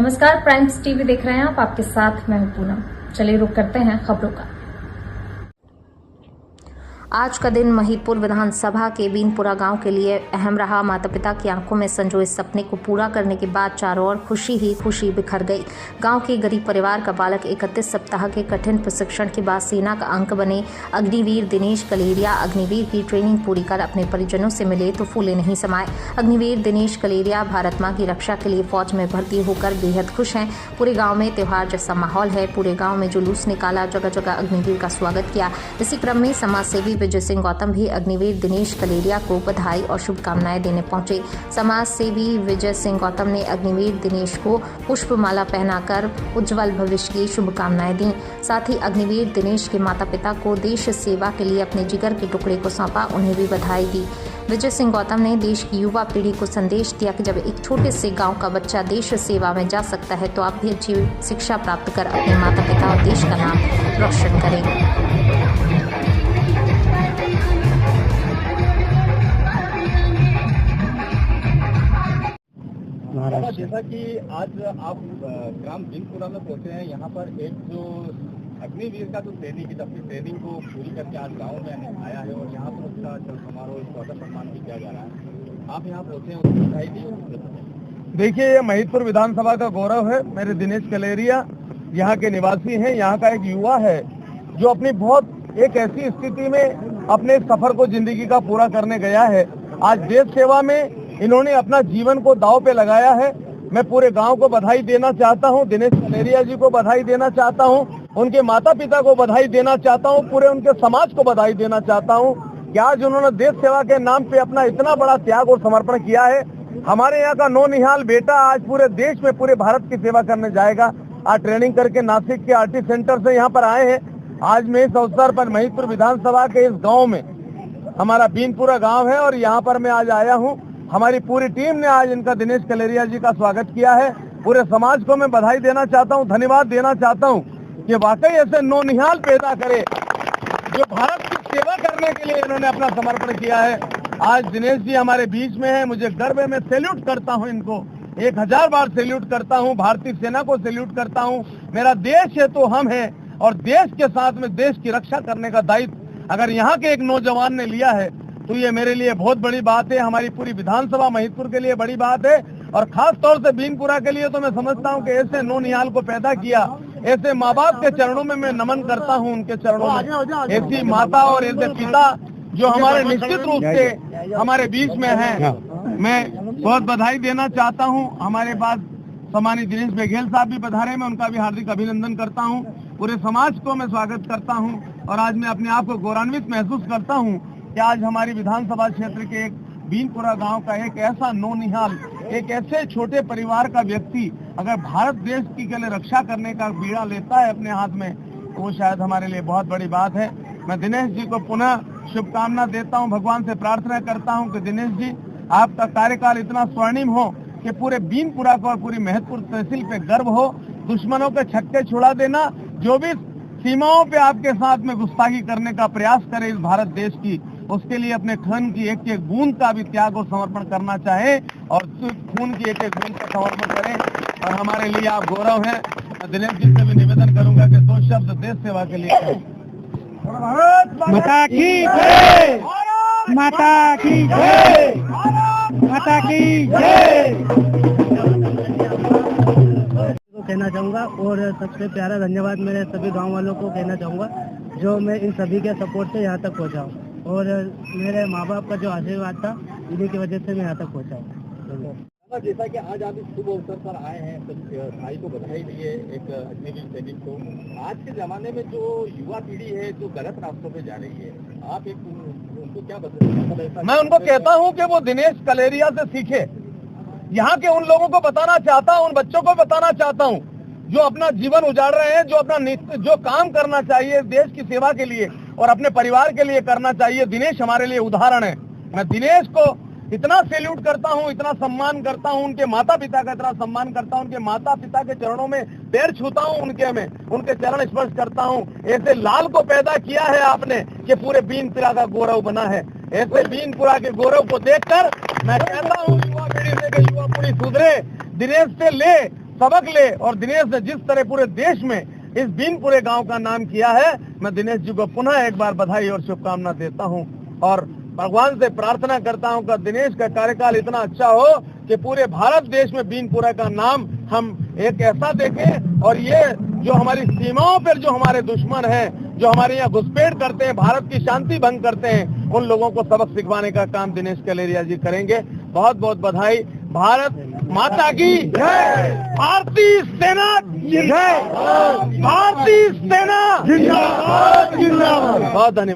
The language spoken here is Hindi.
नमस्कार, प्राइम्स टीवी देख रहे हैं आप। आपके साथ मैं हूं पूनम। चलिए रुक करते हैं खबरों का। आज का दिन महिदपुर विधानसभा के बीनपुरा गांव के लिए अहम रहा। माता पिता की आंखों में संजोए सपने को पूरा करने के बाद चारों ओर खुशी ही खुशी बिखर गई। गांव के गरीब परिवार का बालक 31 सप्ताह के कठिन प्रशिक्षण के बाद सेना का अंक बने। अग्निवीर दिनेश कलेरिया अग्निवीर की ट्रेनिंग पूरी कर अपने परिजनों से मिले तो फूले नहीं समाये। अग्निवीर दिनेश कलेरिया भारत मां की रक्षा के लिए फौज में भर्ती होकर बेहद खुश हैं। पूरे गाँव में त्योहार जैसा माहौल है। पूरे गाँव में जुलूस निकाला, जगह जगह अग्निवीर का स्वागत किया। इसी क्रम में समाज सेवी विजय सिंह गौतम भी अग्निवीर दिनेश कलेरिया को बधाई और शुभकामनाएं देने पहुंचे। समाज सेवी विजय सिंह गौतम ने अग्निवीर दिनेश को पुष्पमाला पहनाकर उज्जवल भविष्य की शुभकामनाएं दी। साथ ही अग्निवीर दिनेश के माता पिता को देश सेवा के लिए अपने जिगर के टुकड़े को सौंपा, उन्हें भी बधाई दी। विजय सिंह गौतम ने देश की युवा पीढ़ी को संदेश दिया कि जब एक छोटे से गांव का बच्चा देश सेवा में जा सकता है तो आप भी अच्छी शिक्षा प्राप्त कर अपने माता पिता और देश का नाम रोशन करें। जैसा कि आज आप ग्राम बीनपुरा में पहुंचे हैं, यहाँ पर एक जो अग्निवीर का जो ट्रेनिंग की अपनी ट्रेनिंग को पूरी करके आज गांव में आया है और यहाँ पर उसका चल समारोह स्वागत सम्मान भी किया जा रहा है। आप यहाँ पहुंचे हैं, उसकी बधाई दी। देखिए, ये महिदपुर विधानसभा का गौरव है। मेरे दिनेश कलेरिया यहाँ के निवासी हैं। यहाँ का एक युवा है जो अपनी बहुत एक ऐसी स्थिति में अपने सफर को जिंदगी का पूरा करने गया है। आज देश सेवा में इन्होंने अपना जीवन को दांव पे लगाया है। मैं पूरे गांव को बधाई देना चाहता हूं, दिनेश कलेरिया जी को बधाई देना चाहता हूं, उनके माता पिता को बधाई देना चाहता हूं, पूरे उनके समाज को बधाई देना चाहता हूं कि आज उन्होंने देश सेवा के नाम पे अपना इतना बड़ा त्याग और समर्पण किया है। हमारे यहाँ का नौनिहाल बेटा आज पूरे देश में, पूरे भारत की सेवा करने जाएगा। आज ट्रेनिंग करके नासिक के आरटी सेंटर से यहाँ पर आए हैं। आज मैं इस अवसर पर महिदपुर विधानसभा के इस गाँव में, हमारा बीनपुरा गाँव है और यहाँ पर मैं आज आया हूँ। हमारी पूरी टीम ने आज इनका दिनेश कलेरिया जी का स्वागत किया है। पूरे समाज को मैं बधाई देना चाहता हूं, धन्यवाद देना चाहता हूं कि वाकई ऐसे नौनिहाल पैदा करे जो भारत की सेवा करने के लिए इन्होंने अपना समर्पण किया है। आज दिनेश जी हमारे बीच में है, मुझे गर्व है। मैं सैल्यूट करता हूं इनको, 1000 बार सैल्यूट करता हूं। भारतीय सेना को सैल्यूट करता हूं। मेरा देश है तो हम हैं और देश के साथ में देश की रक्षा करने का दायित्व अगर यहाँ के एक नौजवान ने लिया है तो ये मेरे लिए बहुत बड़ी बात है। हमारी पूरी विधानसभा महिदपुर के लिए बड़ी बात है और खास तौर से बीनपुरा के लिए तो मैं समझता हूँ कि ऐसे नौनिहाल को पैदा किया, ऐसे माँ बाप के चरणों में मैं नमन करता हूँ, उनके चरणों में। ऐसी माता और ऐसे पिता जो हमारे निश्चित रूप से हमारे बीच में हैं, मैं बहुत बधाई देना चाहता हूँ। हमारे पास सम्मानित दिनेश बघेल साहब भी पधारे, मैं उनका भी हार्दिक अभिनंदन करता हूँ। पूरे समाज को मैं स्वागत करता हूँ और आज मैं अपने आप को गौरवान्वित महसूस करता हूँ कि आज हमारी विधानसभा क्षेत्र के एक बीनपुरा गांव का एक ऐसा नौनिहाल, एक ऐसे छोटे परिवार का व्यक्ति अगर भारत देश की के लिए रक्षा करने का बीड़ा लेता है अपने हाथ में तो वो शायद हमारे लिए बहुत बड़ी बात है। मैं दिनेश जी को पुनः शुभकामना देता हूं, भगवान से प्रार्थना करता हूं कि दिनेश जी आपका कार्यकाल इतना स्वर्णिम हो कि पूरे बीनपुरा को और पूरी महिदपुर तहसील पे गर्व हो। दुश्मनों के छक्के छुड़ा देना, जो भी सीमाओं पे आपके साथ में गुस्ताखी करने का प्रयास करे इस भारत देश की, उसके लिए अपने खून की एक एक बूंद का भी त्याग और समर्पण करना चाहे और खून की एक एक बूंद का समर्पण करें और हमारे लिए आप गौरव हैं। दिनेश जी से भी निवेदन करूंगा कि 2 शब्द देश सेवा के लिए करें। माता की जय, माता की जय, माता की जय कहना चाहूँगा और सबसे प्यारा धन्यवाद मेरे सभी गांव वालों को कहना चाहूँगा जो मैं इन सभी के सपोर्ट से यहाँ तक पहुँचा हूँ और मेरे माँ बाप का जो आशीर्वाद था इन्हीं की वजह से मैं यहाँ तक पहुँचा हूँ। जैसा कि आज आप इस शुभ अवसर पर आए हैं तो भाई को बधाई दिए एक अग्निवीर सैनिक को। आज के जमाने में जो युवा पीढ़ी है जो गलत रास्तों पे जा रही है, आप एक उनको क्या बताएंगे? मैं उनको कहता हूँ कि वो दिनेश कलेरिया से सीखे। यहाँ के उन लोगों को बताना चाहता हूँ, उन बच्चों को बताना चाहता हूँ जो अपना जीवन उजाड़ रहे हैं, जो काम करना चाहिए देश की सेवा के लिए और अपने परिवार के लिए करना चाहिए। दिनेश हमारे लिए उदाहरण है। मैं दिनेश को इतना सैल्यूट करता हूँ, इतना सम्मान करता हूँ, उनके माता पिता का इतना सम्मान करता हूँ, उनके माता पिता के चरणों में पैर छूता हूँ, उनके चरण स्पर्श करता हूँ। ऐसे लाल को पैदा किया है आपने कि पूरे बीनपुरा का गौरव बना है। ऐसे बीनपुरा के गौरव को देखकर मैं कहता हूँ युवा पीढ़ी से कि युवा पीढ़ी सुधरे, दिनेश से ले सबक ले। और दिनेश ने जिस तरह पूरे देश में इस बीनपुरे गांव का नाम किया है, मैं दिनेश जी को पुनः एक बार बधाई और शुभकामना देता हूं और भगवान से प्रार्थना करता हूं कि दिनेश का कार्यकाल इतना अच्छा हो कि पूरे भारत देश में बीनपुरा का नाम हम एक ऐसा देखें, और ये जो हमारी सीमाओं पर जो हमारे दुश्मन हैं, जो हमारे यहाँ घुसपैठ करते हैं, भारत की शांति भंग करते हैं, उन लोगों को सबक सिखवाने का काम दिनेश कलेरिया जी करेंगे। बहुत बहुत बधाई। भारत माता की जय, भारतीय सेना जय, भारतीय सेना जिंदाबाद जिंदाबाद। बहुत धन्यवाद।